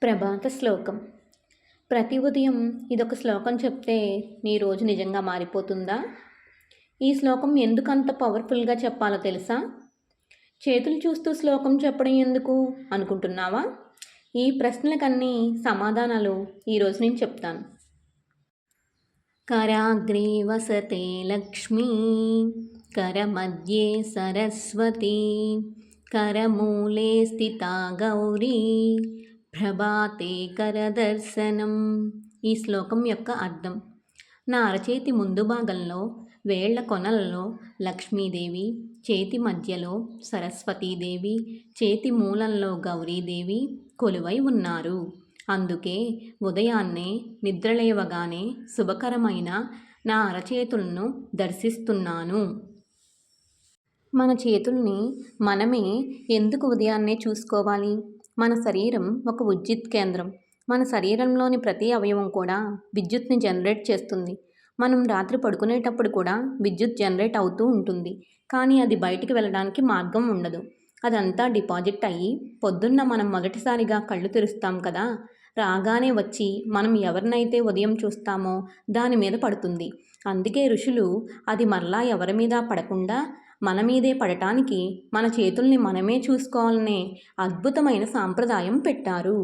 ప్రభాత శ్లోకం. ప్రతి ఉదయం ఇదొక శ్లోకం చెప్తే నీ రోజు నిజంగా మారిపోతుందా? ఈ శ్లోకం ఎందుకంత పవర్ఫుల్గా చెప్పాలో తెలుసా? చేతులు చూస్తూ శ్లోకం చెప్పడం ఎందుకు అనుకుంటున్నావా? ఈ ప్రశ్నలకన్నీ సమాధానాలు ఈరోజు నేను చెప్తాను. కరాగ్రే వసతే లక్ష్మీ, కరమధ్యే సరస్వతి, కరమూలే స్థితా గౌరీ, ప్రభాతే కరదర్శనం. ఈ శ్లోకం యొక్క అర్థం: నా అరచేతి ముందు భాగంలో వేళ్ల కొనలలో లక్ష్మీదేవి, చేతి మధ్యలో సరస్వతీదేవి, చేతి మూలంలో గౌరీదేవి కొలువై ఉన్నారు. అందుకే ఉదయాన్నే నిద్రలేవగానే శుభకరమైన నా అరచేతులను దర్శిస్తున్నాను. మన చేతుల్ని మనమే ఎందుకు ఉదయాన్నే చూసుకోవాలి? మన శరీరం ఒక విద్యుత్ కేంద్రం. మన శరీరంలోని ప్రతి అవయవం కూడా విద్యుత్ని జనరేట్ చేస్తుంది. మనం రాత్రి పడుకునేటప్పుడు కూడా విద్యుత్ జనరేట్ అవుతూ ఉంటుంది. కానీ అది బయటికి వెళ్ళడానికి మార్గం ఉండదు. అదంతా డిపాజిట్ అయ్యి పొద్దున్న మనం మొదటిసారిగా కళ్ళు తెరుస్తాం కదా, రాగానే వచ్చి మనం ఎవరినైతే ఉదయం చూస్తామో దాని మీద పడుతుంది. అందుకే ఋషులు అది మరలా ఎవరి మీద పడకుండా మన మీదే పడటానికి మన చేతుల్ని మనమే చూసుకోవాలనే అద్భుతమైన సాంప్రదాయం పెట్టారు.